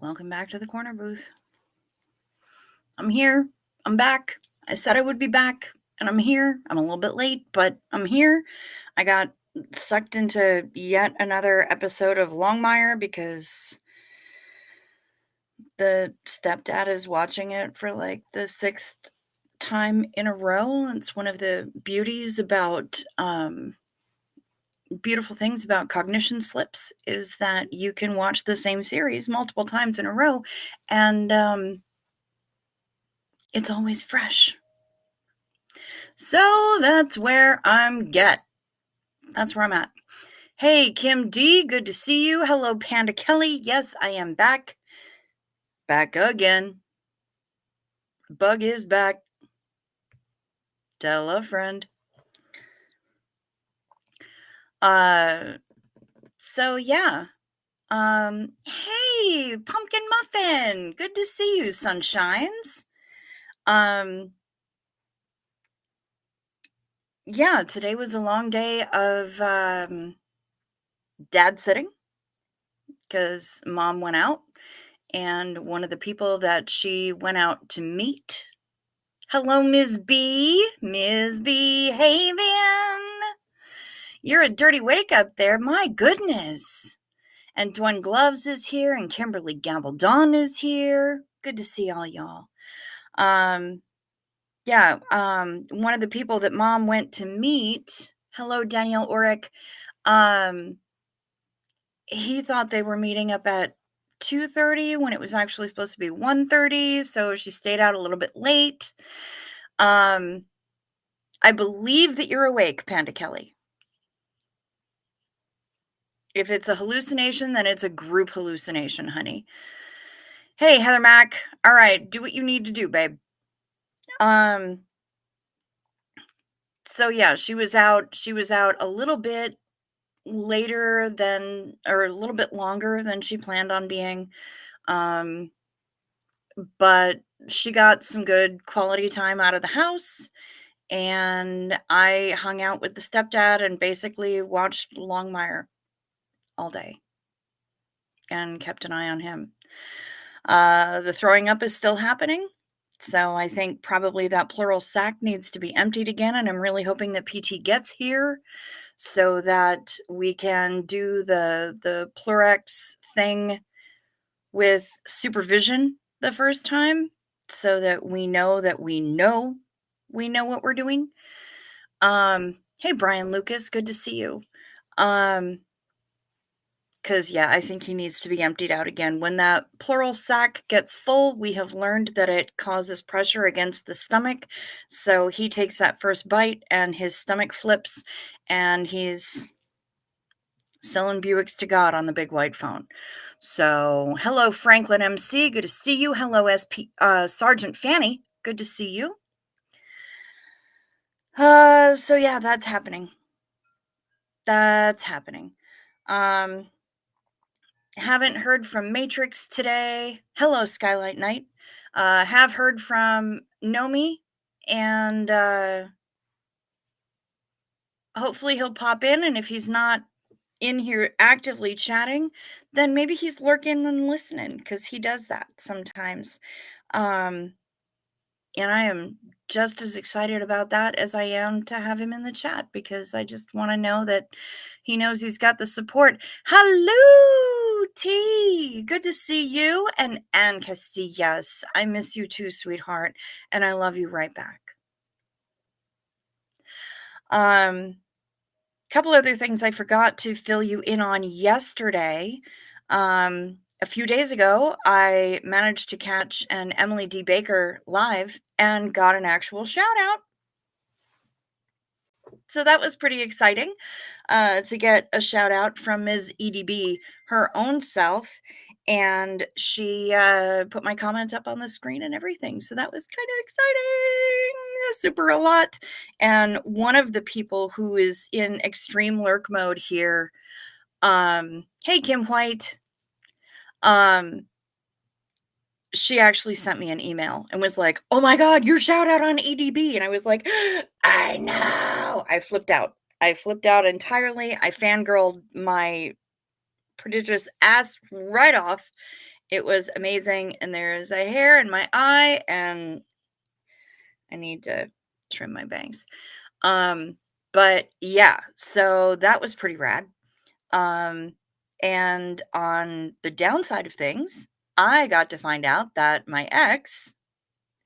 Welcome back to the corner booth. I'm here. I'm back. I said I would be back, and I'm here. I'm a little bit late, but I'm here. I got sucked into yet another episode of Longmire because the stepdad is watching it for like the sixth time in a row. It's one of the beautiful things about cognition slips is that you can watch the same series multiple times in a row, and it's always fresh. So that's where That's where I'm at. Hey, Kim D, good to see you. Hello, Panda Kelly. Yes, I am back. Back again. Bug is back. Tell a friend. So yeah. Hey, Pumpkin Muffin. Good to see you, sunshines. Yeah, today was a long day of dad sitting because mom went out, and one of the people that she went out to meet. Hello, Ms. B. Ms. B. Hey, then. You're a dirty wake up there. My goodness. And Dwayne Gloves is here, and Kimberly Gambledon is here. Good to see all y'all. One of the people that mom went to meet, hello, Danielle Orick, he thought they were meeting up at 2:30 when it was actually supposed to be 1:30, so she stayed out a little bit late. I believe that you're awake, Panda Kelly. If it's a hallucination, then it's a group hallucination, honey. Hey, Heather Mack. All right, do what you need to do, babe. So yeah, she was out a little bit later than, or a little bit longer than she planned on being. But she got some good quality time out of the house, and I hung out with the stepdad and basically watched Longmire all day and kept an eye on him. The throwing up is still happening, so I think probably that plural sac needs to be emptied again, and I'm really hoping that PT gets here so that we can do the Plurex thing with supervision the first time, so that we know what we're doing. Hey, Brian Lucas, good to see you. Because, yeah, I think he needs to be emptied out again. When that plural sac gets full, we have learned that it causes pressure against the stomach. So he takes that first bite and his stomach flips, and he's selling Buicks to God on the big white phone. So, hello, Franklin MC. Good to see you. Hello, Sergeant Fanny. Good to see you. So yeah, that's happening. Haven't heard from Matrix today. Hello, Skylight Knight. Have heard from Nomi, and hopefully he'll pop in, and if he's not in here actively chatting, then maybe he's lurking and listening, because he does that sometimes. And I am just as excited about that as I am to have him in the chat, because I just want to know that he knows he's got the support. Hello, T. Good to see you. And Ann Castillas. I miss you too, sweetheart. And I love you right back. Couple other things I forgot to fill you in on yesterday. A few days ago, I managed to catch an Emily D. Baker live and got an actual shout out. So that was pretty exciting to get a shout out from Ms. EDB, her own self. And she put my comment up on the screen and everything. So that was kind of exciting. Super a lot. And one of the people who is in extreme lurk mode here, hey, Kim White. She actually sent me an email and was like, "Oh my God, your shout out on EDB." And I was like, I know. I flipped out entirely. I fangirled my prodigious ass right off. It was amazing, and there's a hair in my eye, and I need to trim my bangs. Um, but yeah, so that was pretty rad. Um, and on the downside of things, I got to find out that my ex,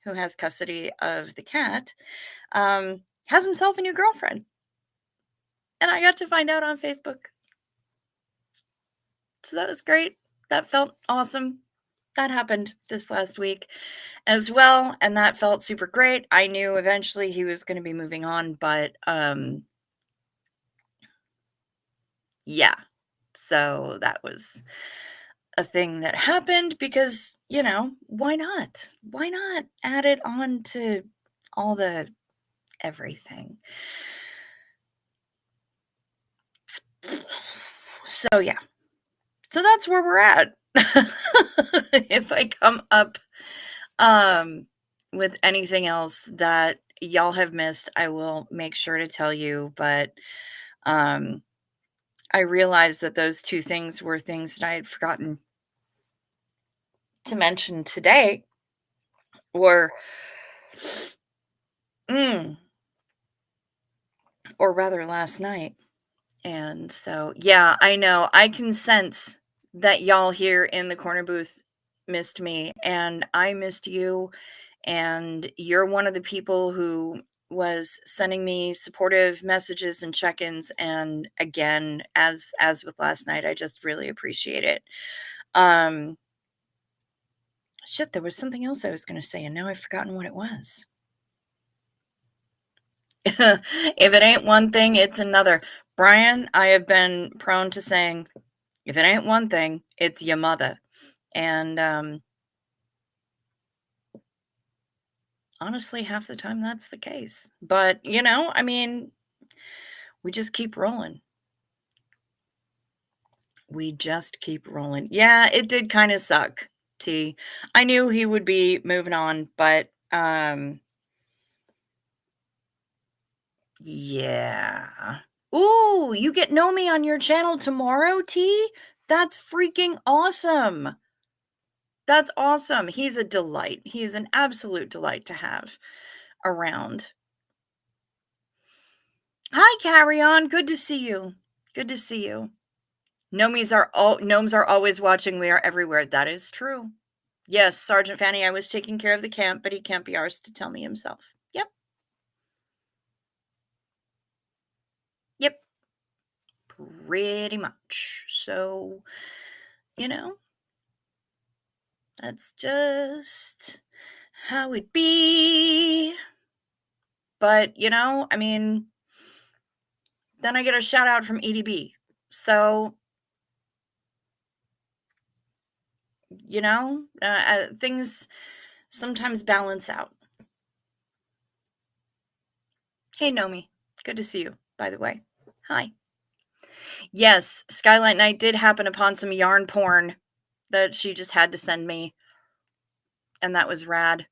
who has custody of the cat, has himself a new girlfriend. And I got to find out on Facebook. So that was great. That felt awesome. That happened this last week as well. And that felt super great. I knew eventually he was going to be moving on, but yeah. So that was a thing that happened because, why not? Why not add it on to all the everything? So yeah. So that's where we're at. If I come up um with anything else that y'all have missed, I will make sure to tell you, but um I realized that those two things were things that I had forgotten to mention today or mm, or rather last night. And so, yeah, I know. I can sense that y'all here in the corner booth missed me, and I missed you. And you're one of the people who was sending me supportive messages and check-ins. And again, as with last night, I just really appreciate it. Um, shit, there was something else I was going to say, and now I've forgotten what it was. If it ain't one thing, it's another. Brian, I have been prone to saying, if it ain't one thing, it's your mother. And honestly, half the time that's the case. But, I mean, we just keep rolling. We just keep rolling. Yeah, it did kind of suck, T. I knew he would be moving on, but yeah. Ooh, you get Nomi on your channel tomorrow, T? That's freaking awesome. That's awesome. He's a delight. He's an absolute delight to have around. Hi, Carry On. Good to see you. Good to see you. Gnomes are always watching. We are everywhere. That is true. Yes, Sergeant Fanny, I was taking care of the camp, but he can't be arsed to tell me himself. Yep. Yep. Pretty much. So, you know, that's just how it be. But, I mean, then I get a shout out from EDB. So, things sometimes balance out. Hey, Nomi. Good to see you, by the way. Hi. Yes, Skylight Night did happen upon some yarn porn that she just had to send me, and that was rad.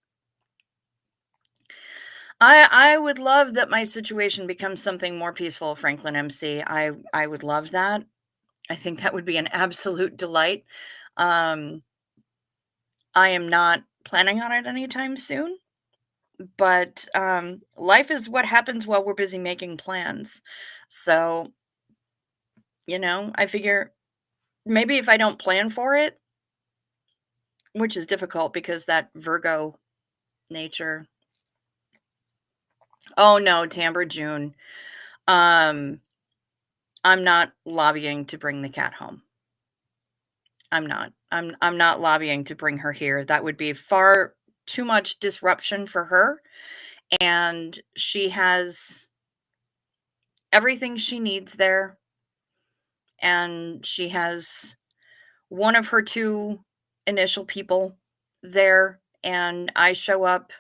I would love that my situation becomes something more peaceful, Franklin MC. I would love that. I think that would be an absolute delight. Um, I am not planning on it anytime soon, but life is what happens while we're busy making plans. So, I figure maybe if I don't plan for it, which is difficult because that Virgo nature. Oh no, Timbre June. Um, I'm not lobbying to bring the cat home. I'm not. I'm not lobbying to bring her here. That would be far too much disruption for her, and she has everything she needs there, and she has one of her two initial people there, and I show up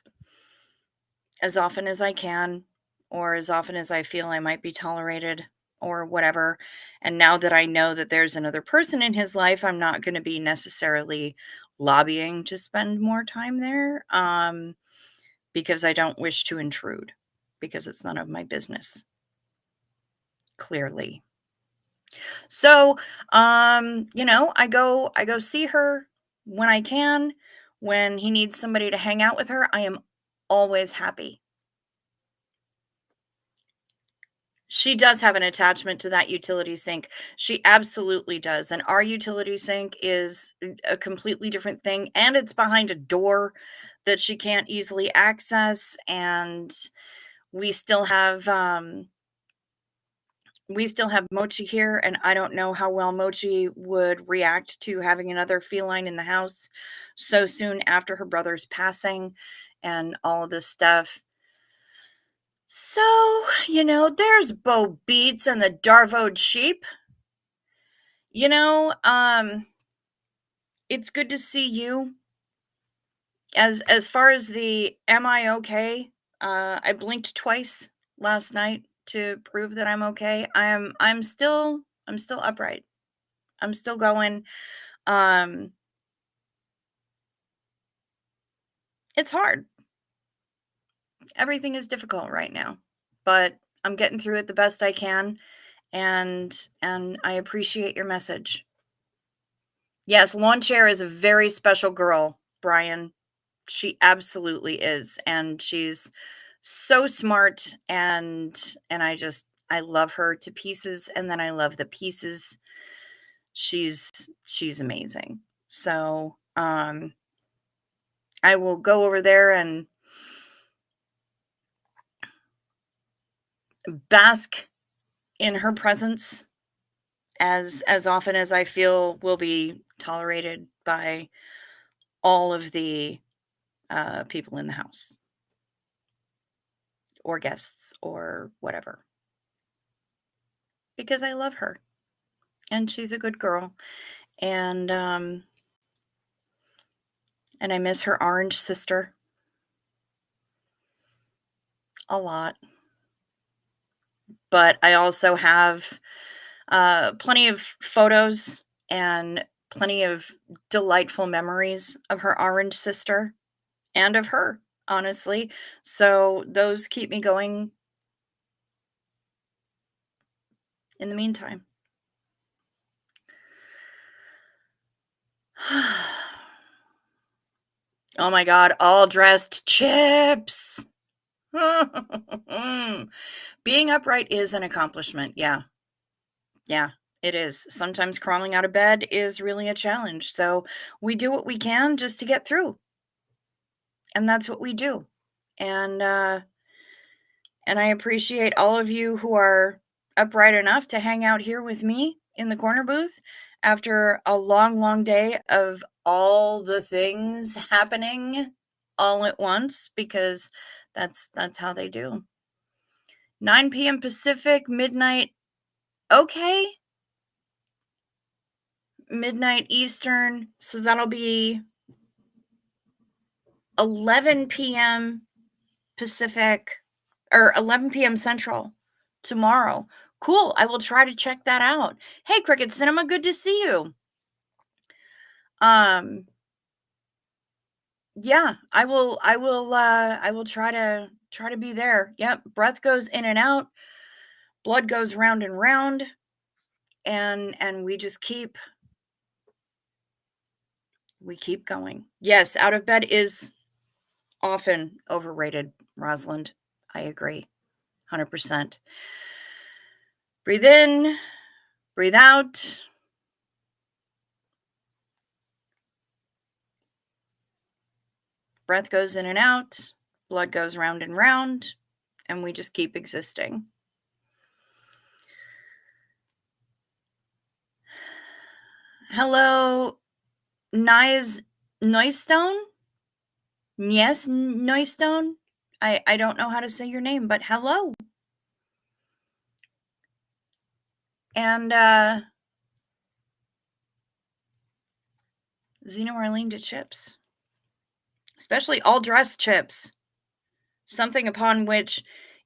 as often as I can or as often as I feel I might be tolerated or whatever. And now that I know that there's another person in his life, I'm not going to be necessarily lobbying to spend more time there because I don't wish to intrude because it's none of my business, clearly. So, I go see her When I can, when he needs somebody to hang out with her, I am always happy. She does have an attachment to that utility sink. She absolutely does, and our utility sink is a completely different thing, and it's behind a door that she can't easily access, and we still have, we still have Mochi here, and I don't know how well Mochi would react to having another feline in the house so soon after her brother's passing and all of this stuff. So, there's Bo Beats and the Darvoed sheep. It's good to see you. As far as the am I okay? I blinked twice last night to prove that I'm okay. I'm still upright. I'm still going. Um, it's hard. Everything is difficult right now, but I'm getting through it the best I can, and I appreciate your message. Yes, lawn chair is a very special girl, Brian. She absolutely is, and she's so smart, and I love her to pieces, and then I love the pieces. She's amazing. So, I will go over there and bask in her presence as often as I feel will be tolerated by all of the people in the house or guests or whatever, because I love her and she's a good girl, and and I miss her orange sister a lot. But I also have plenty of photos and plenty of delightful memories of her orange sister and of her, honestly. So those keep me going in the meantime. Oh my God, all dressed chips. Being upright is an accomplishment. Yeah. Yeah, it is. Sometimes crawling out of bed is really a challenge. So we do what we can just to get through. And that's what we do. And and I appreciate all of you who are upright enough to hang out here with me in the corner booth after a long, long day of all the things happening all at once, because that's how they do. 9 p.m. Pacific, midnight. Okay, midnight Eastern. So that'll be 11 p.m. Pacific, or 11 p.m. Central tomorrow. Cool. I will try to check that out. Hey, Cricket Cinema, good to see you. Um, yeah, I will try to be there. Yep. Breath goes in and out, blood goes round and round, and we keep going. Yes, out of bed is often overrated, Rosalind. I agree. 100%. Breathe in, breathe out. Breath goes in and out, blood goes round and round, and we just keep existing. Hello, Nies Neustone? Yes, Neustone? I don't know how to say your name, but hello. And Zeno Arlene to chips. Especially all dressed chips. Something upon which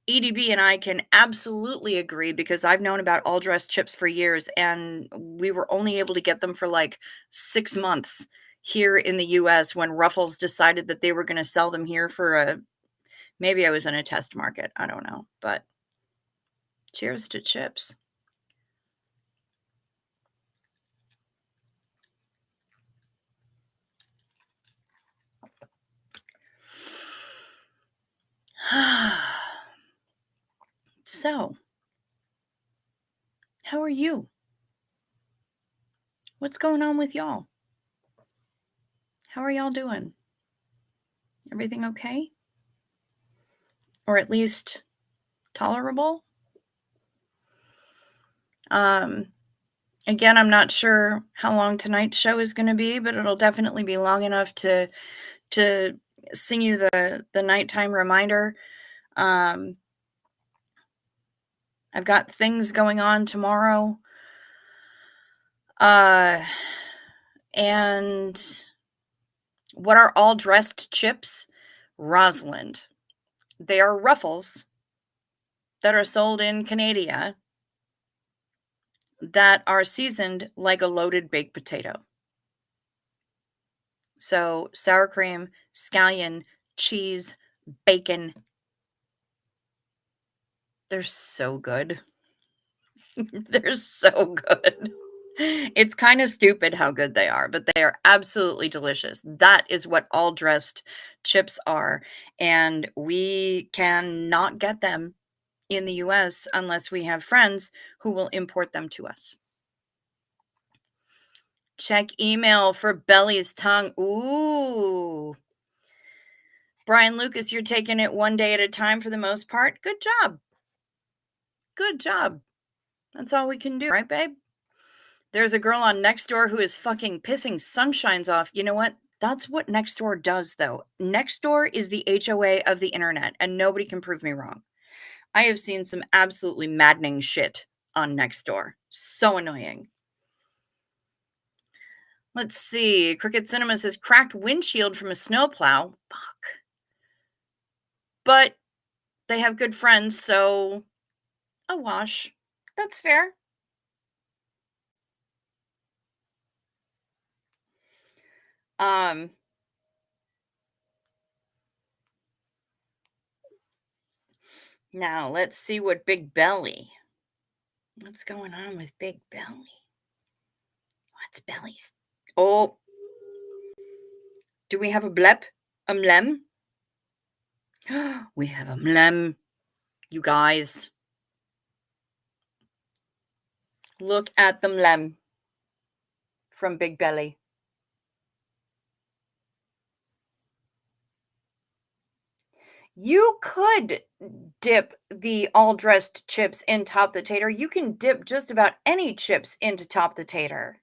EDB and I can absolutely agree, because I've known about all dressed chips for years, and we were only able to get them for like 6 months here in the US when Ruffles decided that they were going to sell them here for maybe I was in a test market. I don't know, but cheers to chips. So, how are you? What's going on with y'all? How are y'all doing? Everything okay? Or at least tolerable? Um, Again, I'm not sure how long tonight's show is gonna be, but it'll definitely be long enough to sing you the nighttime reminder. Um, I've got things going on tomorrow. Uh, and what are all dressed chips? Rosalind. They are ruffles that are sold in Canada that are seasoned like a loaded baked potato. So sour cream, scallion, cheese, bacon. They're so good. They're so good. It's kind of stupid how good they are, but they are absolutely delicious. That is what all dressed chips are. And we cannot get them in the US unless we have friends who will import them to us. Check email for Belly's tongue. Ooh. Brian Lucas, you're taking it one day at a time for the most part. Good job. Good job. That's all we can do, right, babe? There's a girl on Nextdoor who is fucking pissing sunshines off. You know what? That's what Nextdoor does, though. Nextdoor is the HOA of the internet, and nobody can prove me wrong. I have seen some absolutely maddening shit on Nextdoor. So annoying. Let's see. Cricket Cinema says cracked windshield from a snowplow. Fuck. But they have good friends, so a wash. That's fair. Um, Now let's see what Big Belly. What's going on with Big Belly? What's Belly's? Oh, do we have a blep? A mlem? We have a mlem, you guys. Look at the mlem from Big Belly. You could dip the all dressed chips in top the tater. You can dip just about any chips into top the tater.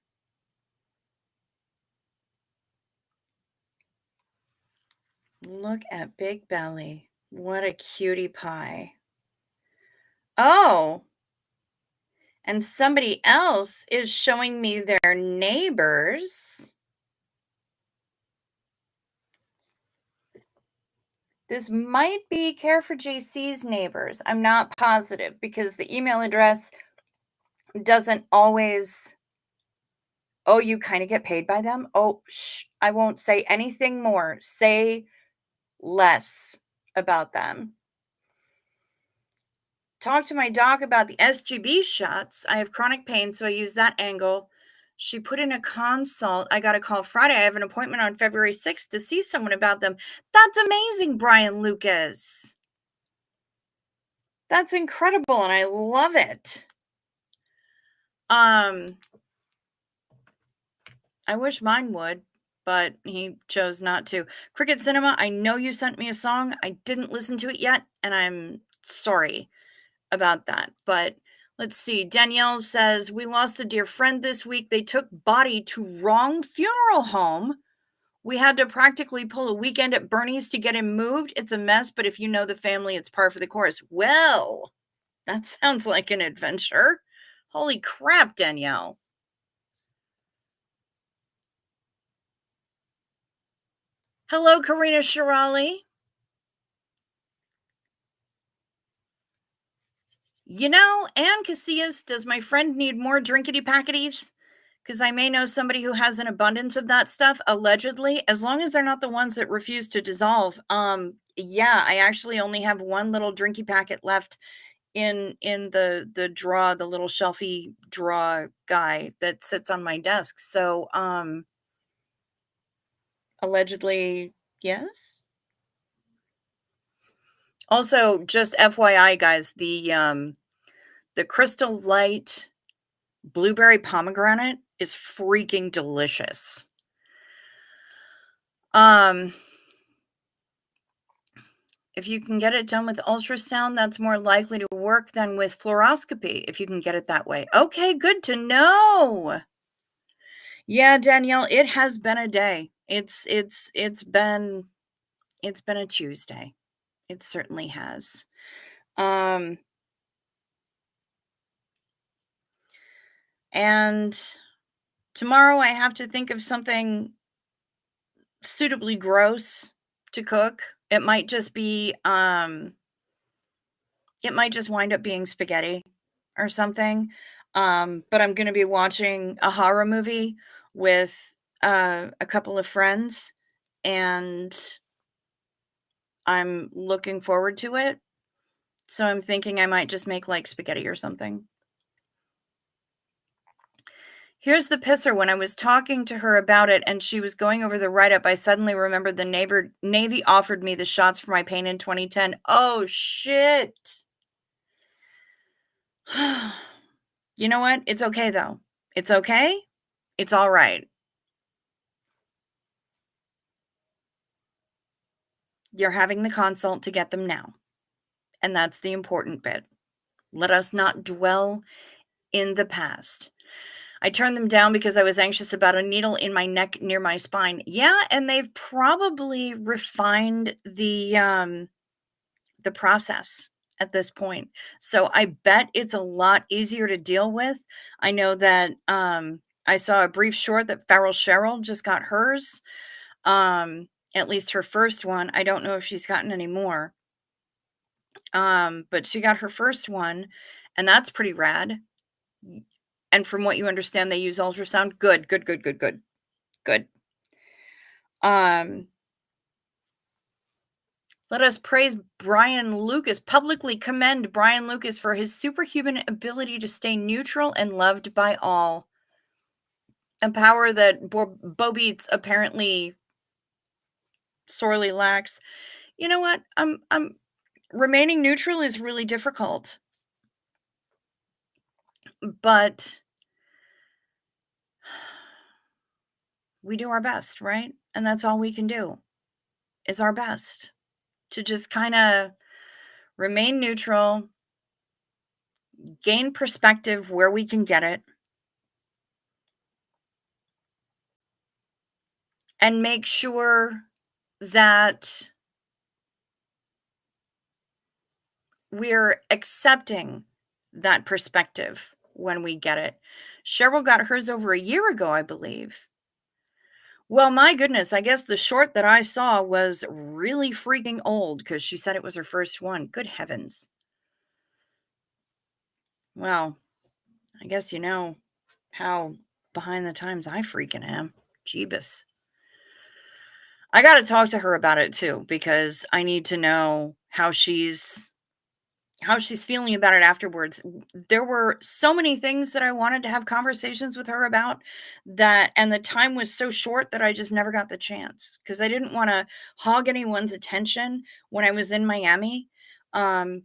Look at Big Belly. What a cutie pie. Oh, and somebody else is showing me their neighbors. This might be Care for JC's neighbors. I'm not positive because the email address doesn't always. Oh, you kind of get paid by them? Oh, I won't say anything more. Say less about them. Talk to my doc about the SGB shots. I have chronic pain, so I use that angle. She put in a consult. I got a call Friday. I have an appointment on February 6th to see someone about them. That's amazing, Brian Lucas. That's incredible, and I love it. I wish mine would, but he chose not to. Cricket Cinema, I know you sent me a song. I didn't listen to it yet, and I'm sorry about that. But let's see. Danielle says, we lost a dear friend this week. They took body to wrong funeral home. We had to practically pull a weekend at Bernie's to get him moved. It's a mess, but if you know the family, it's par for the course. Well, that sounds like an adventure. Holy crap, Danielle. Hello, Karina Shirali. You know, Ann Casillas, does my friend need more drinkity packities? Because I may know somebody who has an abundance of that stuff, allegedly, as long as they're not the ones that refuse to dissolve. Yeah, I actually only have one little drinky packet left in the drawer, the little shelfie drawer guy that sits on my desk. So, allegedly, yes. Also, just FYI, guys, the Crystal Light blueberry pomegranate is freaking delicious. Um, if you can get it done with ultrasound, that's more likely to work than with fluoroscopy, if you can get it that way. Okay, good to know. Yeah, Danielle, it has been a day. It's been a Tuesday. It certainly has. Um, and tomorrow I have to think of something suitably gross to cook. It might just wind up being spaghetti or something. But I'm gonna be watching a horror movie with a couple of friends, and I'm looking forward to it. So I'm thinking I might just make like spaghetti or something. Here's the pisser. When I was talking to her about it and she was going over the write up, I suddenly remembered the neighbor Navy offered me the shots for my pain in 2010. Oh, shit. You know what? It's okay, though. It's okay. It's all right. You're having the consult to get them now. And that's the important bit. Let us not dwell in the past. I turned them down because I was anxious about a needle in my neck near my spine. Yeah, and they've probably refined the process at this point. So I bet it's a lot easier to deal with. I know that I saw a brief short that Farrell Cheryl just got hers. At least her first one. I don't know if she's gotten any more. But she got her first one, and that's pretty rad. And from what you understand, they use ultrasound. Good, good, good, good, good, good. Um, Let us praise Brian Lucas, publicly commend Brian Lucas for his superhuman ability to stay neutral and loved by all. A power that Bo Beats apparently sorely lacks. You know what? I'm remaining neutral is really difficult. But we do our best, right? And that's all we can do is our best to just kind of remain neutral, gain perspective where we can get it, and make sure that we're accepting that perspective when we get it. Cheryl got hers over a year ago, I believe. Well, my goodness, I guess the short that I saw was really freaking old because she said it was her first one. Good heavens. Well, I guess you know how behind the times I freaking am. Jeebus. I got to talk to her about it too because I need to know how she's feeling about it afterwards. There were so many things that I wanted to have conversations with her about that, and the time was so short that I just never got the chance because I didn't want to hog anyone's attention when I was in Miami. Um,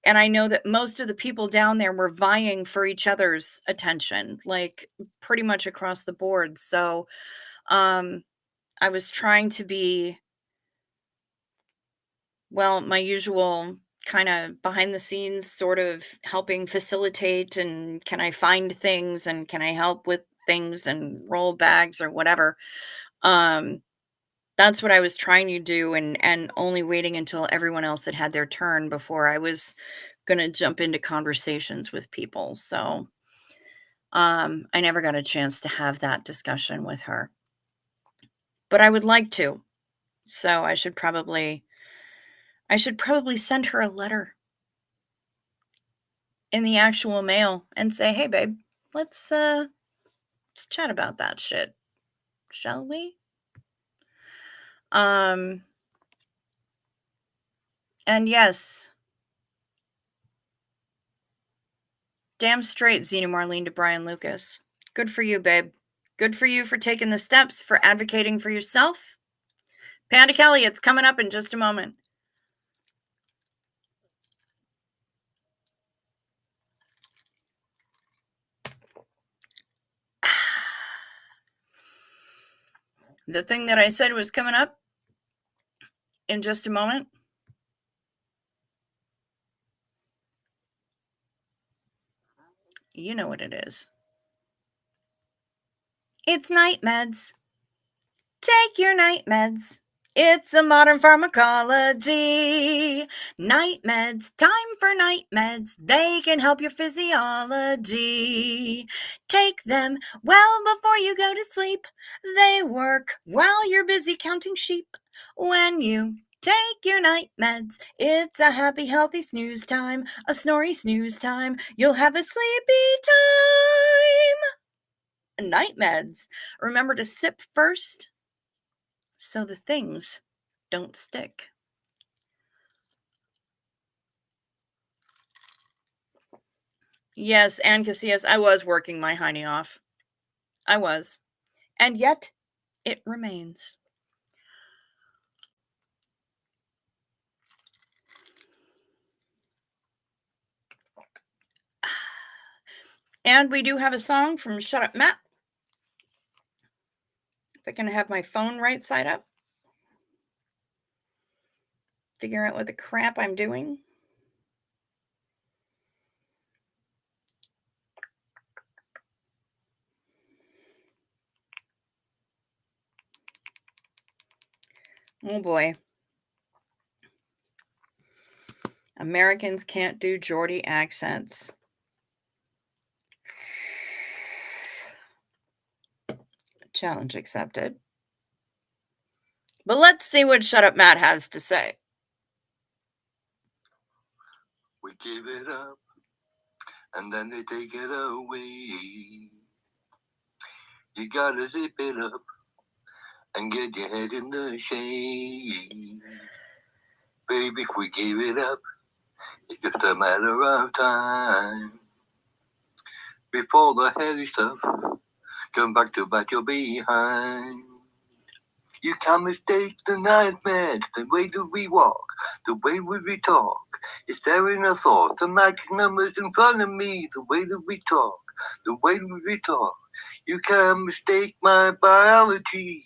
and I know that most of the people down there were vying for each other's attention, like pretty much across the board. So um, I was trying to be, well, my usual kind of behind the scenes sort of helping facilitate and can I find things and can I help with things and roll bags or whatever. Um, that's what I was trying to do and only waiting until everyone else had had their turn before I was going to jump into conversations with people. So I never got a chance to have that discussion with her. But I would like to. So I should probably send her a letter in the actual mail and say, "Hey babe, let's chat about that shit, shall we?" Um and yes, damn straight Xena Marlene to Brian Lucas. Good for you, babe. Good for you for taking the steps, for advocating for yourself. Panda Kelly, it's coming up in just a moment. The thing that I said was coming up in just a moment. You know what it is. It's night meds. Take your night meds. It's a modern pharmacology. Night meds, time for night meds. They can help your physiology. Take them well before you go to sleep. They work while you're busy counting sheep. When you take your night meds, it's a happy, healthy snooze time, a snory snooze time. You'll have a sleepy time. Night meds. Remember to sip first so the things don't stick. Yes, and Casillas, I was working my hiney off. I was. And yet, it remains. And we do have a song from Shut Up Matt. If I can have my phone right side up. Figure out what the crap I'm doing. Oh boy. Americans can't do Geordie accents. Challenge accepted. But let's see what Shut Up Matt has to say. We give it up, and then they take it away. You gotta zip it up and get your head in the shade. Baby, if we give it up, it's just a matter of time. Before the heavy stuff come back to bite your behind. You can't mistake the nightmares, the way that we walk, the way we talk. It's there in a thought, the magic numbers in front of me, the way that we talk, the way we talk. You can't mistake my biology.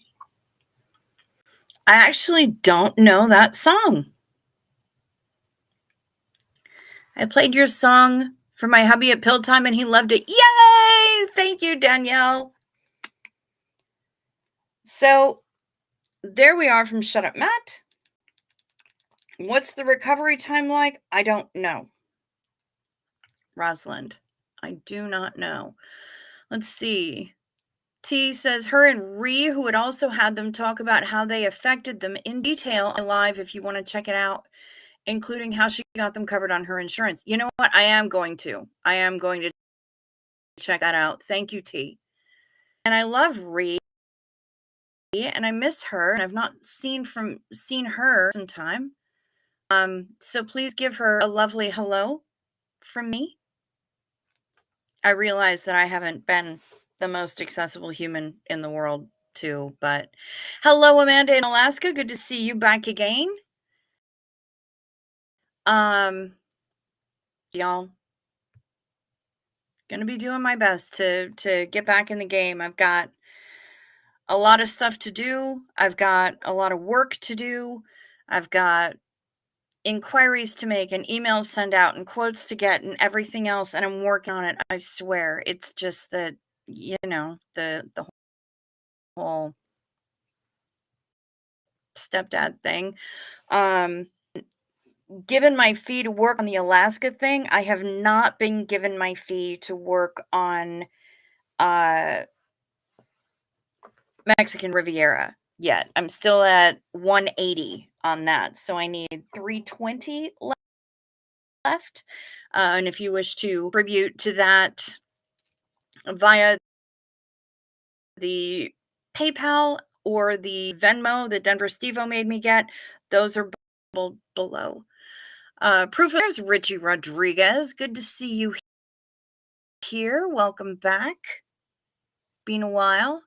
I actually don't know that song. I played your song for my hubby at pill time and he loved it. Yay! Thank you, Danielle. So there we are from Shut Up Matt. What's the recovery time like? I don't know. Rosalind, I do not know. Let's see. T says her and Ree, who had also had them talk about how they affected them in detail live if you want to check it out, including how she got them covered on her insurance. You know what? I am going to check that out. Thank you, T. And I love Ree and I miss her and I've not seen her some time. So please give her a lovely hello from me. I realize that I haven't been the most accessible human in the world too, but hello, Amanda in Alaska. Good to see you back again. Y'all, gonna be doing my best to get back in the game. I've got a lot of stuff to do. I've got a lot of work to do. I've got inquiries to make and emails send out and quotes to get and everything else, and I'm working on it. I swear. It's just that, the whole stepdad thing. Given my fee to work on the Alaska thing, I have not been given my fee to work on Mexican Riviera yet. I'm still at 180 on that, so I need 320 left. And if you wish to contribute to that via the PayPal or the Venmo that Denver Stevo made me get, those are below. Proof of there's Richie Rodriguez. Good to see you here. Welcome back. Been a while.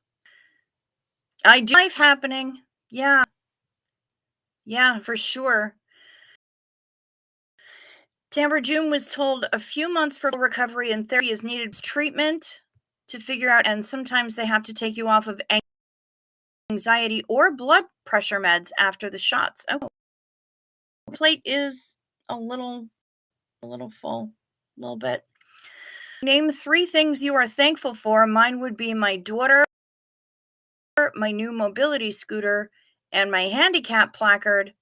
I do life happening. Yeah. Yeah, for sure. Tamber June was told a few months for recovery and therapy is needed treatment to figure out, and sometimes they have to take you off of anxiety or blood pressure meds after the shots. Oh, plate is a little full, a little bit. Name 3 things you are thankful for. Mine would be my daughter, my new mobility scooter, and my handicap placard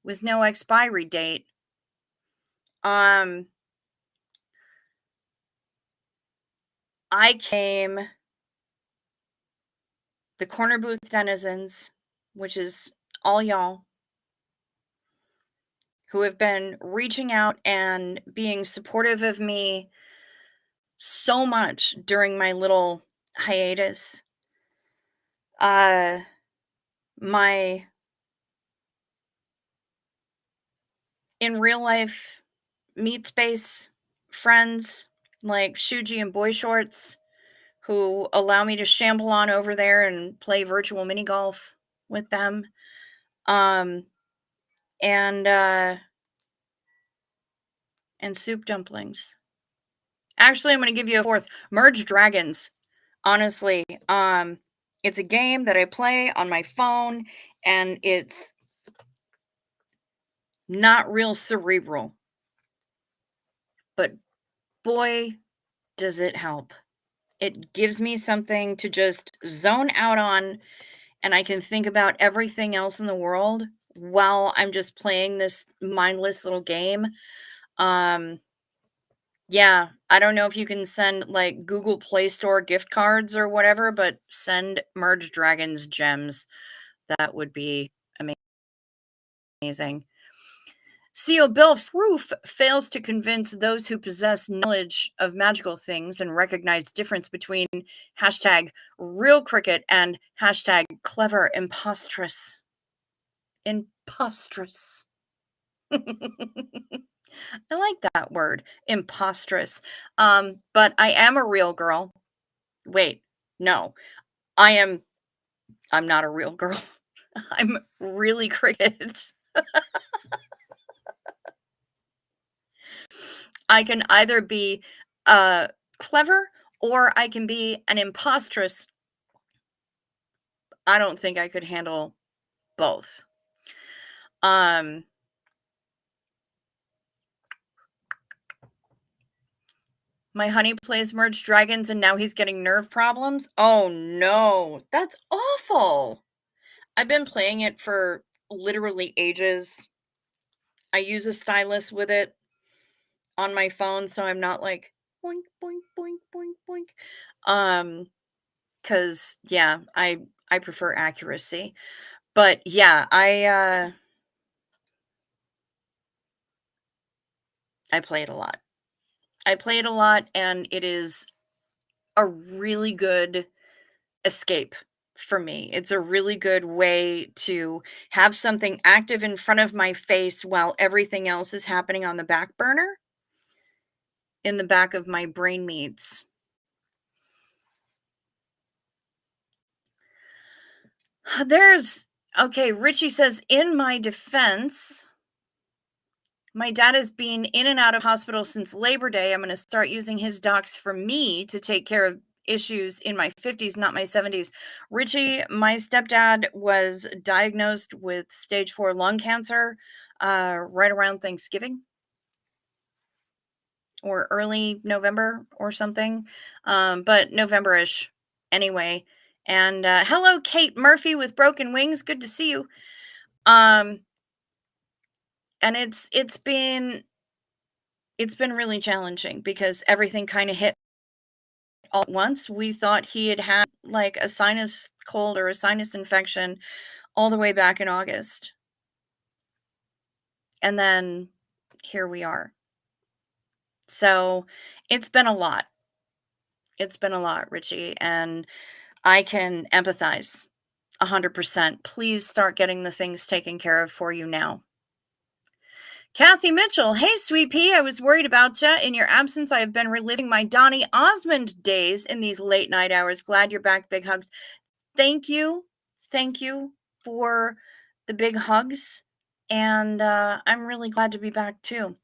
with no expiry date. Um, I came the corner booth denizens, which is all y'all who have been reaching out and being supportive of me so much during my little hiatus. Uh, my in real life meet space friends like Shuji and Boy Shorts who allow me to shamble on over there and play virtual mini golf with them. Um, and soup dumplings. Actually, I'm going to give you a fourth. Merge Dragons. Honestly, it's a game that I play on my phone and it's not real cerebral, but boy, does it help. It gives me something to just zone out on, and I can think about everything else in the world while I'm just playing this mindless little game. Um, yeah, I don't know if you can send like Google Play Store gift cards or whatever, but send Merge Dragons gems. That would be amazing. CO Bilf's proof fails to convince those who possess knowledge of magical things and recognize difference between hashtag real cricket and hashtag clever impostress. Impostress. I like that word, impostress. But I am a real girl. Wait, no, I'm not a real girl. I'm really cricket. I can either be clever or I can be an impostress. I don't think I could handle both. Um, my honey plays Merged Dragons and now he's getting nerve problems. Oh no, that's awful. I've been playing it for literally ages. I use a stylus with it on my phone so I'm not like boink boink boink boink boink. Cuz yeah, I prefer accuracy. But yeah, I play it a lot. I play it a lot and it is a really good escape for me. It's a really good way to have something active in front of my face while everything else is happening on the back burner in the back of my brain meats. There's okay, Richie says, in my defense, my dad has been in and out of hospital since Labor Day. I'm going to start using his docs for me to take care of issues in my 50s, not my 70s. Richie, my stepdad was diagnosed with stage 4 lung cancer right around Thanksgiving or early November or something, but November-ish anyway. And hello, Kate Murphy with Broken Wings. Good to see you. Um, and it's been really challenging because everything kind of hit all at once. We thought he had had like a sinus cold or a sinus infection all the way back in August. And then here we are. So it's been a lot. It's been a lot, Richie. And I can empathize 100%. Please start getting the things taken care of for you now. Kathy Mitchell, hey, sweet pea, I was worried about ya. In your absence, I have been reliving my Donny Osmond days in these late night hours. Glad you're back. Big hugs. Thank you. Thank you for the big hugs. And I'm really glad to be back too.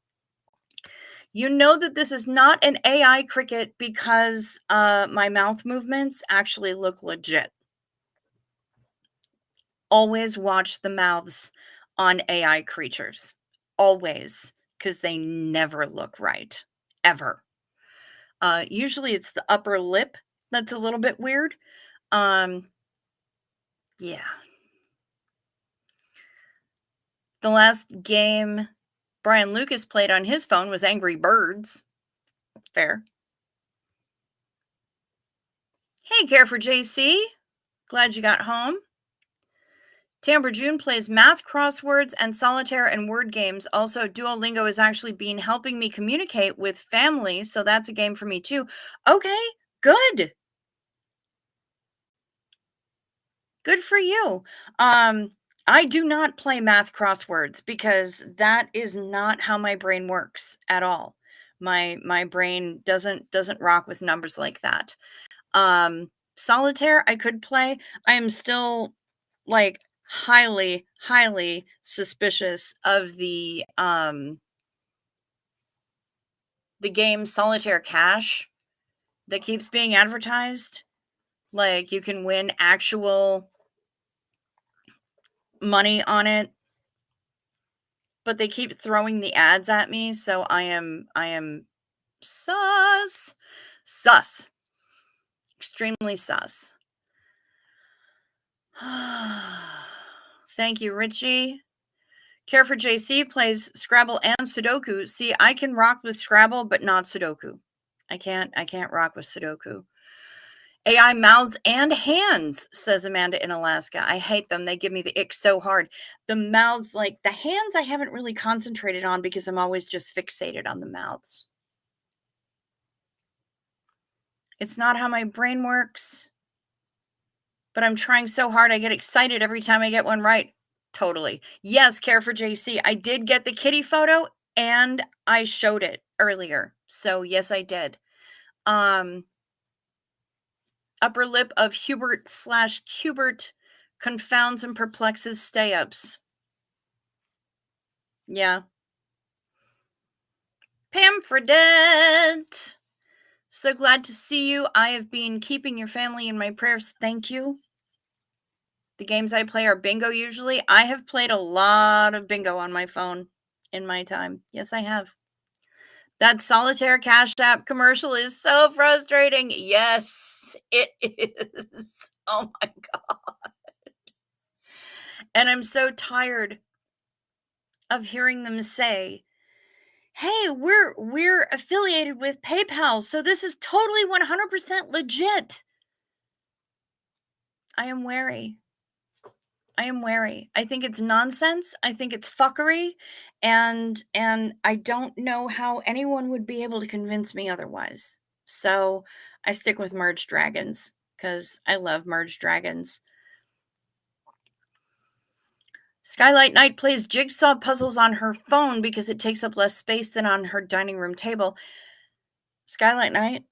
You know that this is not an AI cricket because my mouth movements actually look legit. always watch the mouths on AI creatures. Always, because they never look right, ever. Usually it's the upper lip that's a little bit weird. Um, yeah. The last game Brian Lucas played on his phone was Angry Birds. Fair. Hey, Care for JC. Glad you got home. Tamber June plays math, crosswords, and solitaire and word games. Also, Duolingo is actually been helping me communicate with family, so that's a game for me too. Okay, good. Good for you. Um, I do not play math crosswords because that is not how my brain works at all. My brain doesn't rock with numbers like that. Solitaire I could play. I am still like highly suspicious of the game Solitaire Cash that keeps being advertised. Like you can win actual money on it, but they keep throwing the ads at me, so I am sus. Sus. Extremely sus. Thank you, Richie. Care for JC plays Scrabble and Sudoku. See, I can rock with Scrabble, but not Sudoku. I can't rock with Sudoku. AI mouths and hands, says Amanda in Alaska. I hate them. They give me the ick so hard. The mouths, like the hands, I haven't really concentrated on because I'm always just fixated on the mouths. It's not how my brain works, but I'm trying so hard. I get excited every time I get one right. Totally. Yes, Care for JC. I did get the kitty photo and I showed it earlier. So yes, I did. Upper lip of Hubert/Cubert confounds and perplexes stay-ups. Yeah. Pam Fredette. So glad to see you. I have been keeping your family in my prayers. Thank you. The games I play are bingo usually. I have played a lot of bingo on my phone in my time. Yes, I have. That solitaire Cash App commercial is so frustrating. Yes, it is. Oh my god. And I'm so tired of hearing them say, "Hey, we're affiliated with PayPal, so this is totally 100% legit." I am wary. I am wary. I think it's nonsense. I think it's fuckery, and I don't know how anyone would be able to convince me otherwise. So, I stick with Merge Dragons cuz I love Merge Dragons. Skylight Knight plays jigsaw puzzles on her phone because it takes up less space than on her dining room table. Skylight Knight,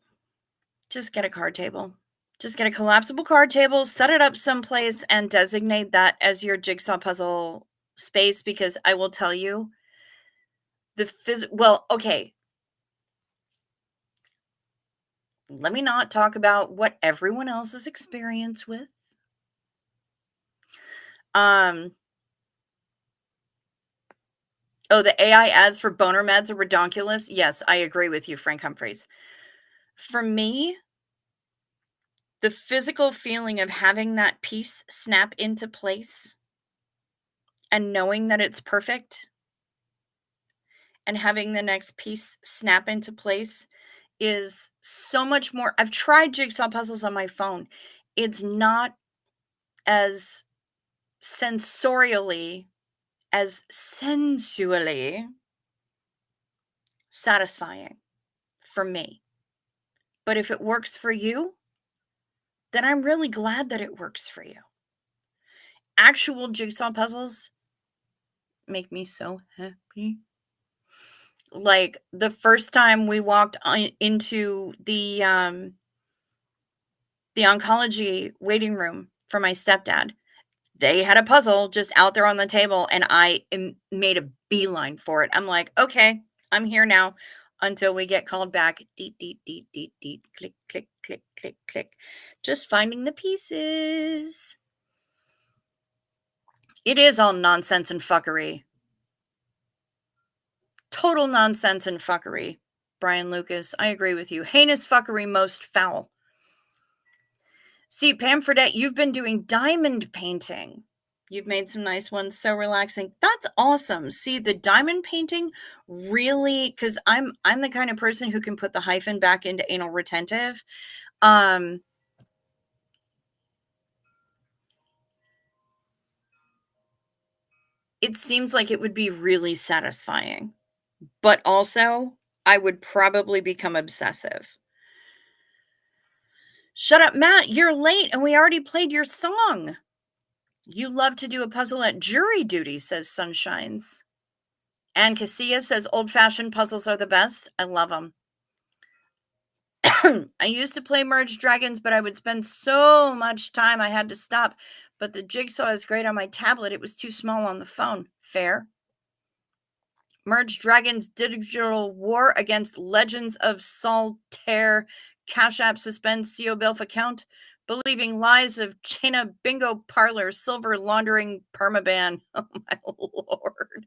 just get a card table. Just get a collapsible card table, set it up someplace, and designate that as your jigsaw puzzle space because I will tell you well, okay. Let me not talk about what everyone else has experience with. Um, oh, the AI ads for boner meds are redonkulous. Yes, I agree with you, Frank Humphreys. For me, the physical feeling of having that piece snap into place and knowing that it's perfect and having the next piece snap into place is so much more. I've tried jigsaw puzzles on my phone. It's not as sensorially, as sensually satisfying for me. But if it works for you, then I'm really glad that it works for you. Actual jigsaw puzzles make me so happy. Like the first time we walked into the oncology waiting room for my stepdad, they had a puzzle just out there on the table, and I made a beeline for it. I'm like, okay, I'm here now until we get called back. Deet, deet, deet, deet, deet, click, click, click, click, click. Just finding the pieces. It is all nonsense and fuckery. Total nonsense and fuckery. Brian Lucas, I agree with you. Heinous fuckery, most foul. See, Pam Fredette, you've been doing diamond painting. You've made some nice ones, so relaxing. That's awesome. See, the diamond painting really, because I'm the kind of person who can put the hyphen back into anal retentive. It seems like it would be really satisfying, but also I would probably become obsessive. Shut up, Matt. You're late and we already played your song. You love to do a puzzle at jury duty, says Sunshines. And Cassia says old fashioned puzzles are the best. I love them. I used to play Merge Dragons, but I would spend so much time I had to stop. But the jigsaw is great on my tablet. It was too small on the phone. Fair. Merge Dragons digital war against Legends of Solitaire. Cash App suspends CO Bilf account. Believing lies of China bingo parlor. Silver laundering permaban. Oh my lord.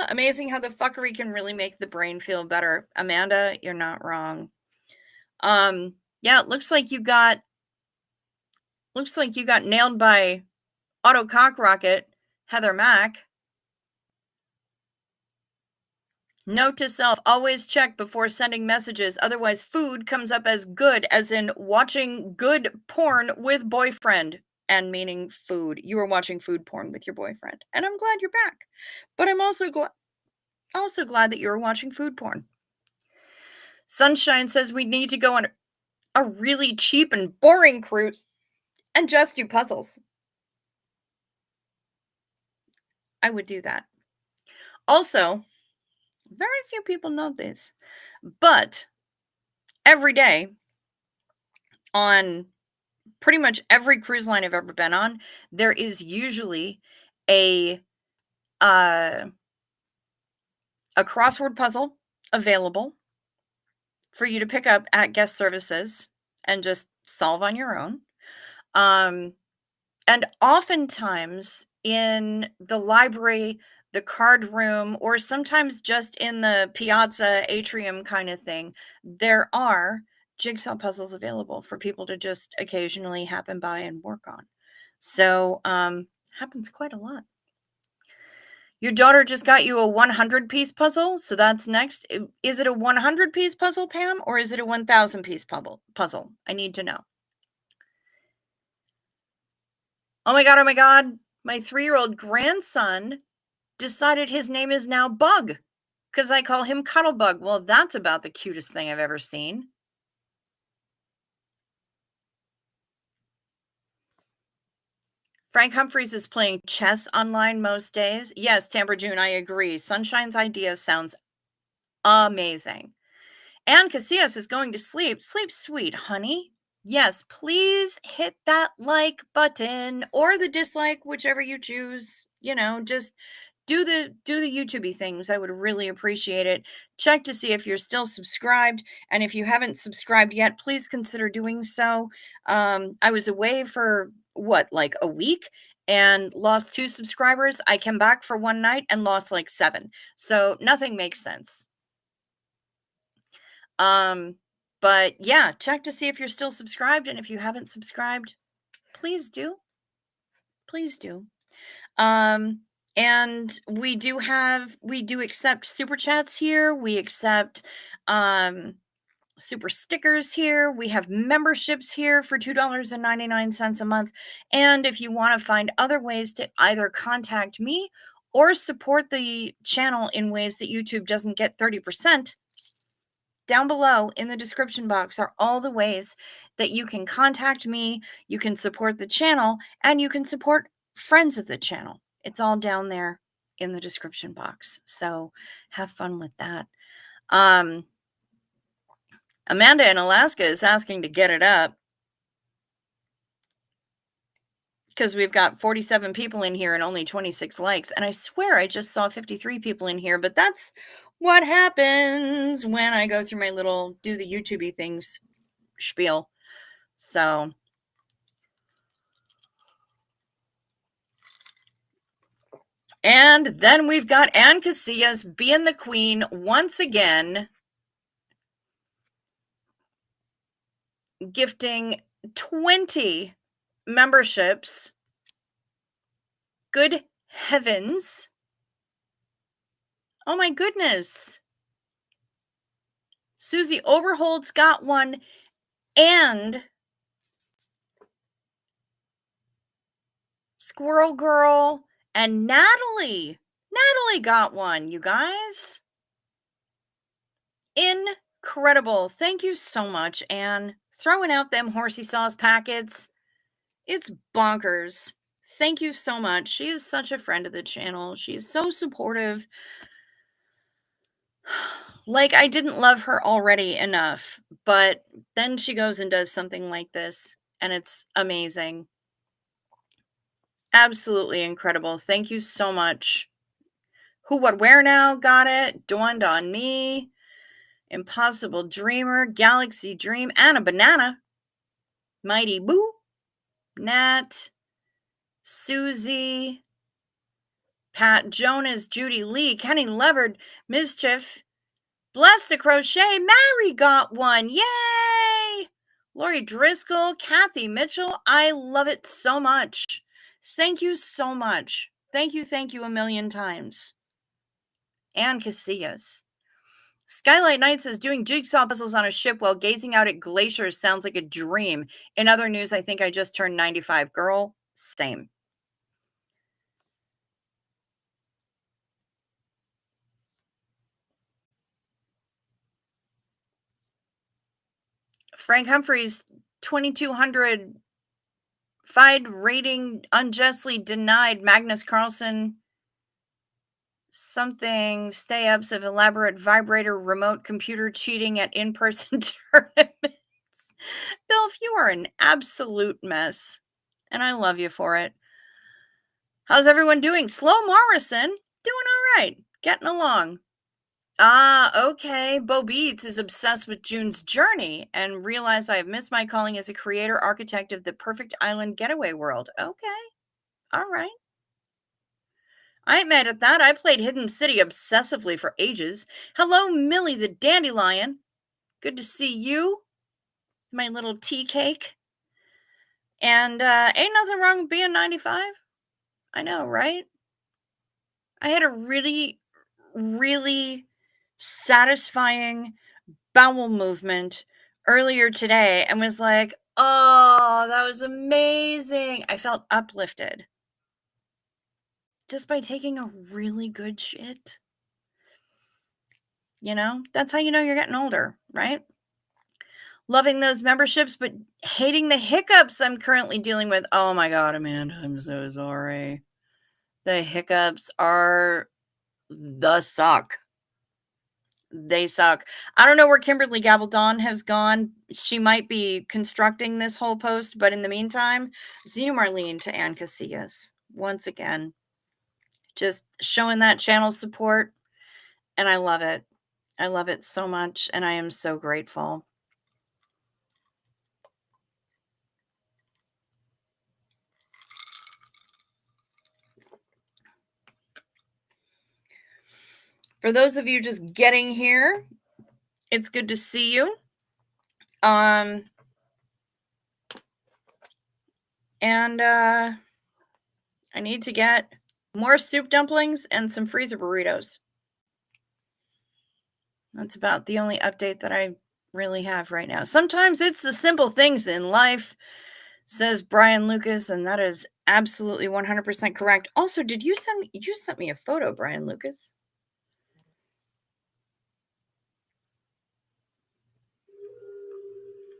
Amazing how the fuckery can really make the brain feel better. Amanda, you're not wrong. Yeah, it looks like you got nailed by Auto Cock Rocket, Heather Mack. Note to self, always check before sending messages. Otherwise, food comes up as good, as in watching good porn with boyfriend. And meaning food. You were watching food porn with your boyfriend. And I'm glad you're back. But I'm also glad that you were watching food porn. Sunshine says we need to go on a really cheap and boring cruise and just do puzzles. I would do that. Also, very few people know this, but every day on pretty much every cruise line I've ever been on, there is usually a crossword puzzle available for you to pick up at guest services and just solve on your own. And oftentimes in the library, the card room, or sometimes just in the piazza atrium kind of thing, there are jigsaw puzzles available for people to just occasionally happen by and work on. So, happens quite a lot. Your daughter just got you a 100-piece puzzle, so that's next. Is it a 100-piece puzzle, Pam, or is it a 1,000-piece puzzle? I need to know. Oh my god, oh my god. My 3-year-old grandson decided his name is now Bug because I call him Cuddlebug. Well, that's about the cutest thing I've ever seen. Frank Humphreys is playing chess online most days. Yes, Tamper June, I agree. Sunshine's idea sounds amazing. And Casillas is going to sleep. Sleep sweet, honey. Yes, please hit that like button or the dislike, whichever you choose. You know, just do the YouTubey things. I would really appreciate it. Check to see if you're still subscribed, and if you haven't subscribed yet, please consider doing so. I was away for like a week and lost 2 subscribers. I came back for one night and lost like 7. So nothing makes sense. But yeah, check to see if you're still subscribed, and if you haven't subscribed, please do. Please do. And we do accept super chats here. We accept super stickers here. We have memberships here for $2.99 a month. And if you want to find other ways to either contact me or support the channel in ways that YouTube doesn't get 30%, down below in the description box are all the ways that you can contact me, you can support the channel, and you can support friends of the channel. It's all down there in the description box. So have fun with that. Amanda in Alaska is asking to get it up because we've got 47 people in here and only 26 likes. And I swear I just saw 53 people in here, but that's what happens when I go through my little do the YouTubey things spiel. So, and then we've got Ann Casillas being the queen once again, gifting 20 memberships. Good heavens. Oh my goodness. Susie Overholt's got one, and Squirrel Girl and Natalie. Natalie got one, you guys. Incredible. Thank you so much, Anne. Throwing out them horsey sauce packets. It's bonkers. Thank you so much. She is such a friend of the channel. She's so supportive. Like, I didn't love her already enough, but then she goes and does something like this, and it's amazing. Absolutely incredible. Thank you so much. Who, What, Where Now got it. Dawned on Me. Impossible Dreamer. Galaxy Dream. Anna Banana. Mighty Boo. Nat. Susie. Pat Jonas. Judy Lee. Kenny Leopard. Mischief. Bless the Crochet. Mary got one. Yay! Lori Driscoll. Kathy Mitchell. I love it so much. Thank you so much. Thank you a million times. Ann Casillas. Skylight Knight says doing jigsaw puzzles on a ship while gazing out at glaciers sounds like a dream. In other news, I think I just turned 95. Girl, same. Frank Humphreys, 2200 FIDE rating unjustly denied. Magnus Carlsen, something stay ups of elaborate vibrator remote computer cheating at in-person tournaments. Bill, you are an absolute mess, and I love you for it. How's everyone doing? Slow Morrison, doing all right, getting along. Okay. Bo Beats is obsessed with June's journey and realized I have missed my calling as a creator architect of the perfect island getaway world. Okay. All right. I ain't mad at that. I played Hidden City obsessively for ages. Hello, Millie the Dandelion. Good to see you, my little tea cake. And ain't nothing wrong with being 95. I know, right? I had a really, really satisfying bowel movement earlier today and was like, oh, that was amazing. I felt uplifted just by taking a really good shit. You know, that's how you know you're getting older, right? Loving those memberships, but hating the hiccups I'm currently dealing with. Oh my God, Amanda, I'm so sorry. The hiccups are the suck. They suck. I don't know where Kimberly Gabaldon has gone. She might be constructing this whole post, but in the meantime, Zena Marlene to Ann Casillas. Once again, just showing that channel support, and I love it. I love it so much, and I am so grateful. For those of you just getting here, it's good to see you. And I need to get more soup dumplings and some freezer burritos. That's about the only update that I really have right now. Sometimes it's the simple things in life, says Brian Lucas, and that is absolutely 100% correct. Also, did you sent me a photo, Brian Lucas?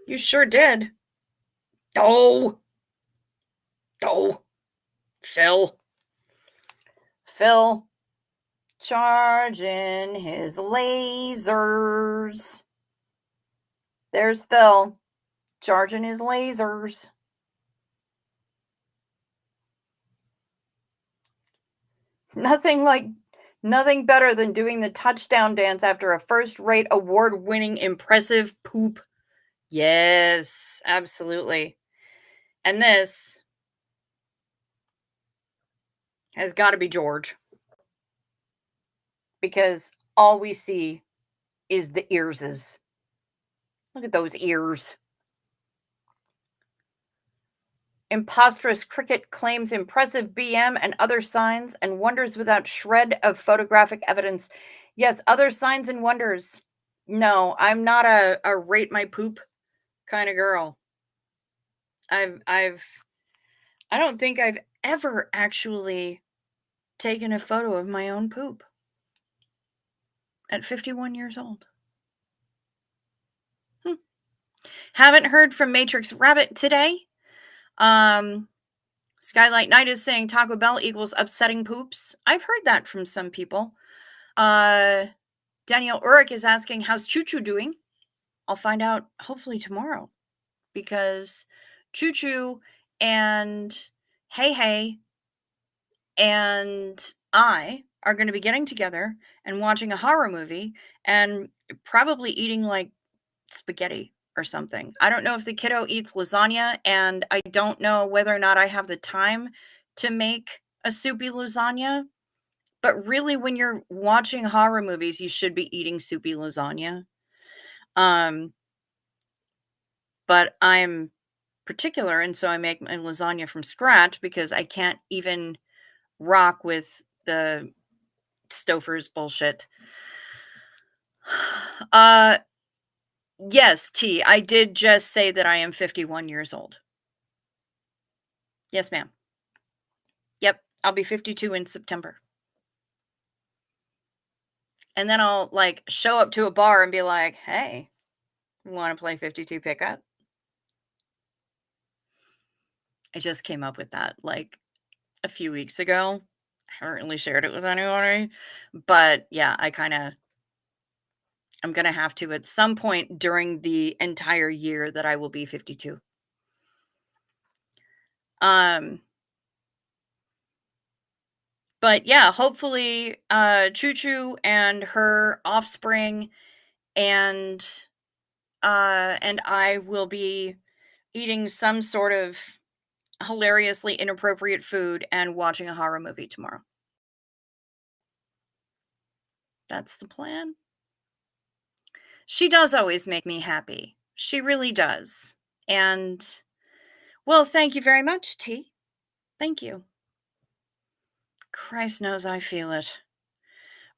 You sure did. Oh, Phil charging his lasers. There's Phil charging his lasers. Nothing like Nothing better than doing the touchdown dance after a first-rate, award-winning, impressive poop. Yes, absolutely. And this has gotta be George, because all we see is the earses. Look at those ears. Imposterous cricket claims impressive BM and other signs and wonders without shred of photographic evidence. Yes, other signs and wonders. No, I'm not a rate my poop kind of girl. I've I don't think I've ever actually taken a photo of my own poop at 51 years old. Hmm. Haven't heard from Matrix Rabbit today. Um Skylight Knight is saying Taco Bell equals upsetting poops. I've heard that from some people. Uh Daniel Urich is asking, how's Choo Choo doing? I'll find out hopefully tomorrow, because Choo Choo and Hey Hey and I are going to be getting together and watching a horror movie and probably eating like spaghetti or something. I don't know if the kiddo eats lasagna, and I don't know whether or not I have the time to make a soupy lasagna. But really, when you're watching horror movies, you should be eating soupy lasagna. Um, but I'm particular, and so I make my lasagna from scratch because I can't even rock with the Stouffer's bullshit. Uh, yes, T, I did just say that I am 51 years old. Yes, ma'am. Yep, I'll be 52 in September. And then I'll like show up to a bar and be like, "Hey, want to play 52 pickup?" I just came up with that like a few weeks ago. I haven't really shared it with anyone, but yeah, I'm gonna have to at some point during the entire year that I will be 52. Um, but yeah, hopefully, Choo Choo and her offspring and and I will be eating some sort of hilariously inappropriate food and watching a horror movie tomorrow. That's the plan. She does always make me happy. She really does. And well, thank you very much, T. Thank you. Christ knows I feel it.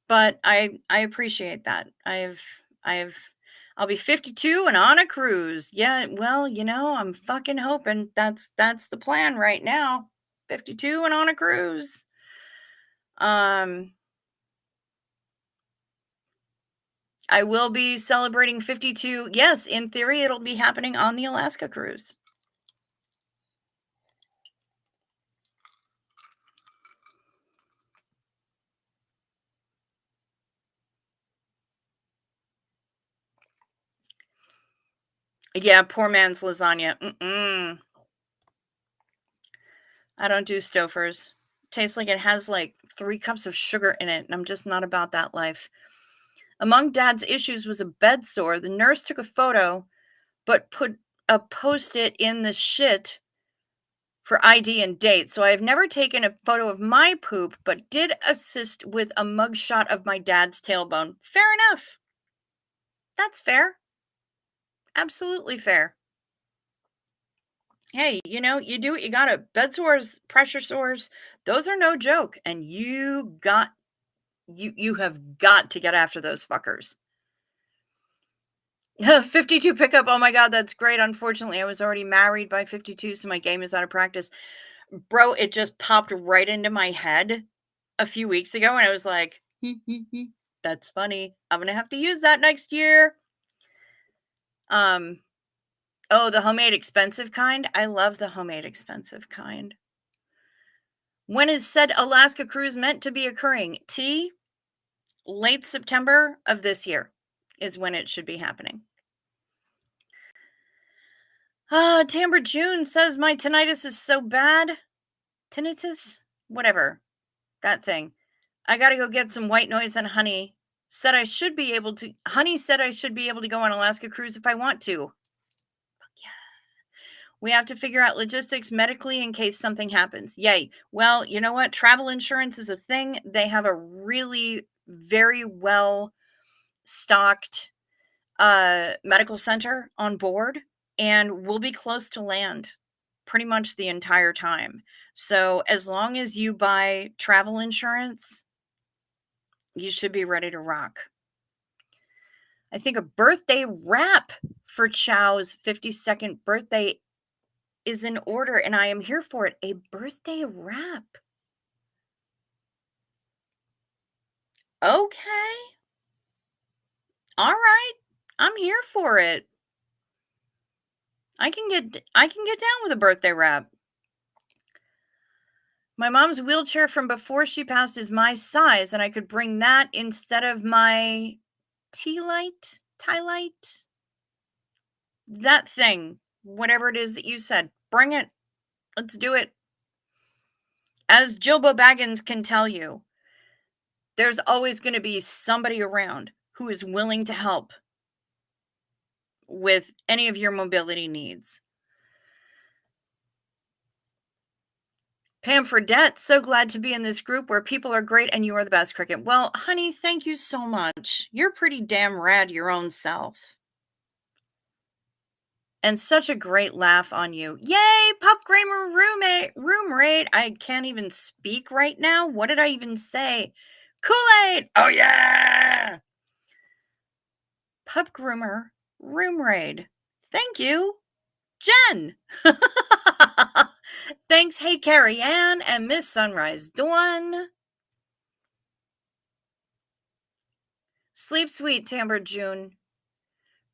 But I appreciate that. I've I'll be 52 and on a cruise. Yeah, well, I'm fucking hoping that's the plan right now. 52 and on a cruise. Um I will be celebrating 52. Yes, in theory it'll be happening on the Alaska cruise. Yeah, poor man's lasagna. Mm-mm. I don't do Stouffer's. Tastes like it has like 3 cups of sugar in it, and I'm just not about that life. Among Dad's issues was a bed sore. The nurse took a photo, but put a post-it in the shit for ID and date. So I have never taken a photo of my poop, but did assist with a mugshot of my dad's tailbone. Fair enough. That's fair. Absolutely fair. Hey, you do what you gotta. Bed sores, pressure sores, those are no joke. And you have got to get after those fuckers. 52 pickup. Oh my god, that's great. Unfortunately, I was already married by 52, so my game is out of practice. Bro, it just popped right into my head a few weeks ago, and I was like, that's funny. I'm gonna have to use that next year. Um, oh, the homemade expensive kind. I love the homemade expensive kind. When is said Alaska cruise meant to be occurring? T, late September of this year is when it should be happening. Tamber June says my tinnitus is so bad. Tinnitus? Whatever. That thing. I gotta go get some white noise and honey said I should be able to go on Alaska cruise if I want to. We have to figure out logistics medically in case something happens. Yay. Well, you know what? Travel insurance is a thing. They have a really very well stocked medical center on board, and we'll be close to land pretty much the entire time. So as long as you buy travel insurance, you should be ready to rock. I think a birthday wrap for Chow's 52nd birthday is in order, and I am here for it. A birthday wrap. Okay. All right. I'm here for it. I can get down with a birthday wrap. My mom's wheelchair from before she passed is my size, and I could bring that instead of my tie light, that thing, whatever it is that you said. Bring it. Let's do it. As Jilbo Baggins can tell you, there's always going to be somebody around who is willing to help with any of your mobility needs. Pam Fredette, so glad to be in this group where people are great and you are the best, Cricket. Well, honey, thank you so much. You're pretty damn rad your own self. And such a great laugh on you. Yay, Pup Grammar room rate. I can't even speak right now. What did I even say? Kool-Aid. Oh yeah. Pup Groomer room raid. Thank you, Jen. Thanks. Hey, Carrie Ann and Miss Sunrise Dawn. Sleep sweet, Tamber June.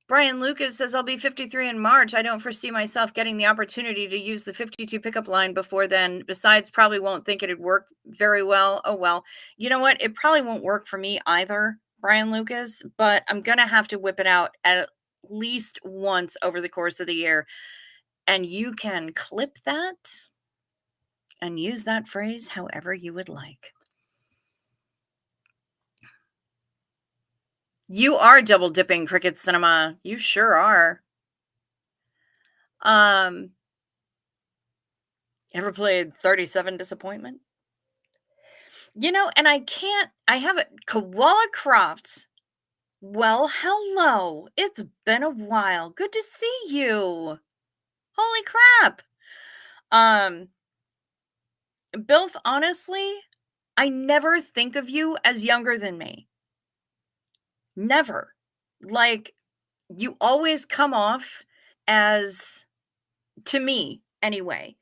Brian Lucas says, I'll be 53 in March. I don't foresee myself getting the opportunity to use the 52 pickup line before then. Besides, probably won't think it'd work very well. Oh, well. You know what? It probably won't work for me either, Brian Lucas, but I'm going to have to whip it out at least once over the course of the year. And you can clip that and use that phrase however you would like. You are double dipping, Cricket Cinema. You sure are. Ever played 37 Disappointment? You know, and I have it. Koala Crofts. Well, hello. It's been a while. Good to see you. Holy crap. Um, Bilf, honestly, I never think of you as younger than me. Never. Like, you always come off as, to me anyway,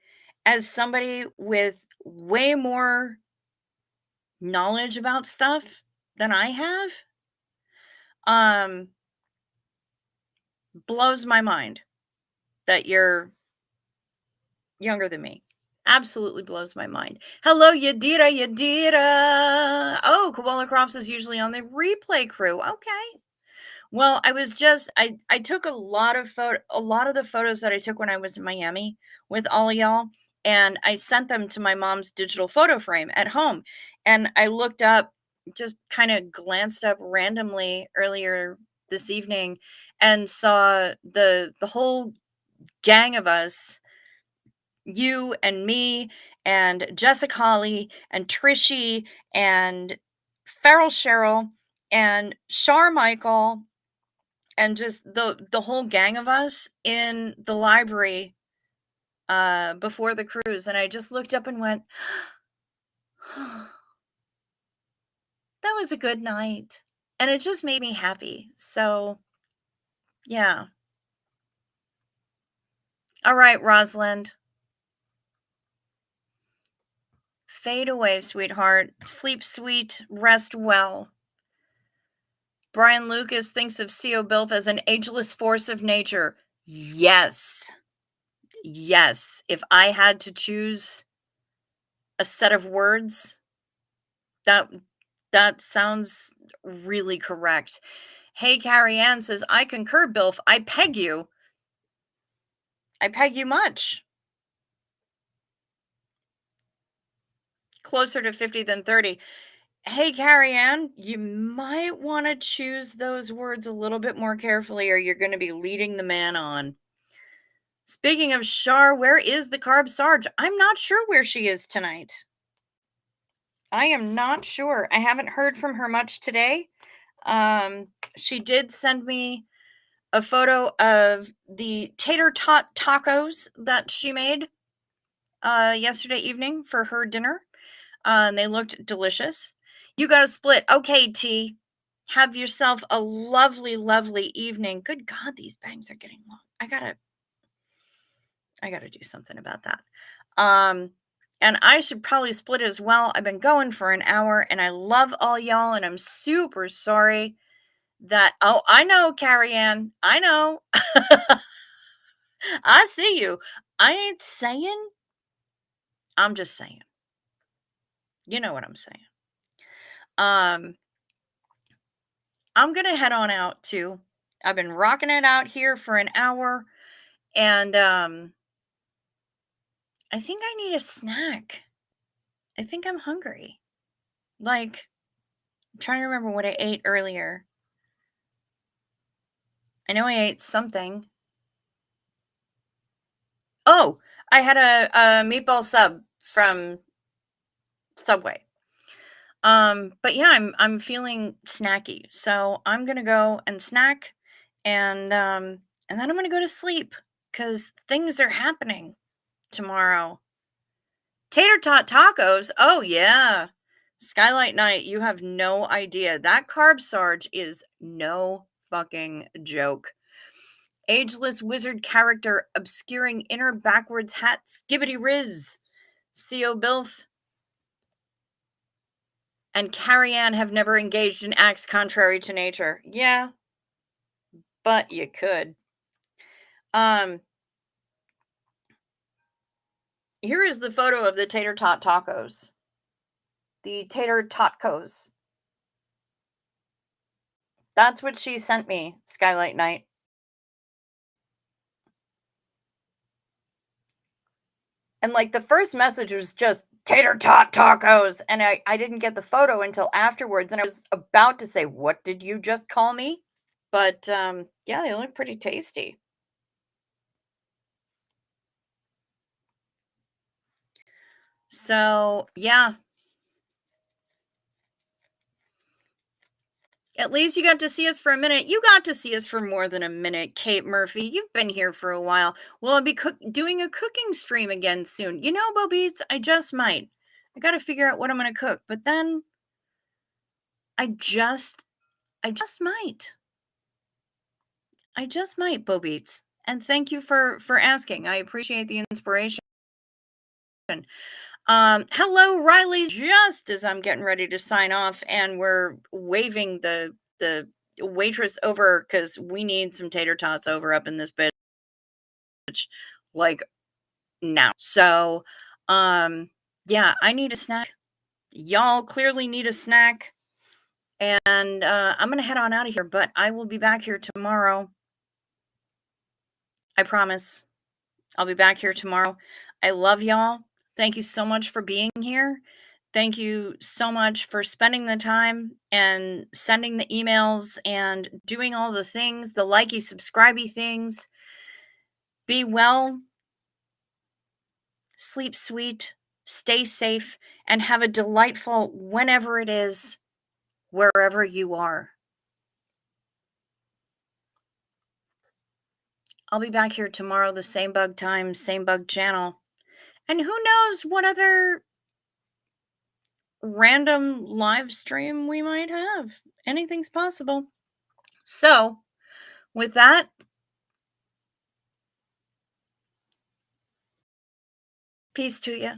as somebody with way more knowledge about stuff than I have. Blows my mind that you're younger than me. Absolutely blows my mind. Hello, Yadira, Yadira. Oh, Koala Crofts is usually on the replay crew. Okay. Well, I took a lot of the photos that I took when I was in Miami with all of y'all, and I sent them to my mom's digital photo frame at home. And I looked up, just kind of glanced up randomly earlier this evening and saw the whole gang of us, you and me and Jessica Holly and Trishy and Farrell Cheryl and Shar Michael and just the whole gang of us in the library before the cruise. And I just looked up and went, that was a good night. And it just made me happy. So, yeah. All right, Rosalind. Fade away, sweetheart. Sleep sweet. Rest well. Brian Lucas thinks of C.O. Bilf as an ageless force of nature. Yes. Yes. If I had to choose a set of words, that sounds really correct. Hey, Carrie Ann says, I concur, Bilf. I peg you. I peg you much. Closer to 50 than 30. Hey, Carrie Ann, you might want to choose those words a little bit more carefully, or you're going to be leading the man on. Speaking of Shar, where is the Carb Sarge? I'm not sure where she is tonight. I am not sure. I haven't heard from her much today. She did send me a photo of the tater tot tacos that she made yesterday evening for her dinner. And they looked delicious. You got to split. Okay, T. Have yourself a lovely, lovely evening. Good God, these bangs are getting long. I gotta do something about that. Um, and I should probably split as well. I've been going for an hour and I love all y'all, and I'm super sorry that oh, I know, Carrie Ann. I know. I see you. I ain't saying, I'm just saying. You know what I'm saying. Um, I'm gonna head on out too. I've been rocking it out here for an hour, and I think I need a snack. I think I'm hungry. Like, I'm trying to remember what I ate earlier. I know I ate something. Oh, I had a meatball sub from Subway. But yeah, I'm feeling snacky, so I'm gonna go and snack, and then I'm gonna go to sleep because things are happening tomorrow. Tater tot tacos. Oh yeah. Skylight Night, you have no idea. That carb sarge is no fucking joke. Ageless wizard character obscuring inner backwards hat skibbity riz. Co Bilf and Carrie Ann have never engaged in acts contrary to nature. Yeah, but you could. Um, Here is the photo of the tater tot tacos. The tater totcos. That's what she sent me, Skylight Night. And like the first message was just tater tot tacos. And I didn't get the photo until afterwards. And I was about to say, what did you just call me? But yeah, they look pretty tasty. So yeah, at least you got to see us for a minute. You got to see us for more than a minute, Kate Murphy. You've been here for a while. Well, I'll be doing a cooking stream again soon. You know, Bo Beats, I just might. I got to figure out what I'm going to cook, but then I just might. I just might, Bo Beats. And thank you for asking. I appreciate the inspiration. Hello, Riley. Just as I'm getting ready to sign off, and we're waving the waitress over because we need some tater tots over up in this bitch, like now. So, yeah, I need a snack. Y'all clearly need a snack, and I'm gonna head on out of here. But I will be back here tomorrow. I promise. I'll be back here tomorrow. I love y'all. Thank you so much for being here. Thank you so much for spending the time and sending the emails and doing all the things, the likey, subscribey things. Be well, sleep sweet, stay safe, and have a delightful whenever it is, wherever you are. I'll be back here tomorrow, the same bug time, same bug channel. And who knows what other random live stream we might have. Anything's possible. So, with that, peace to you.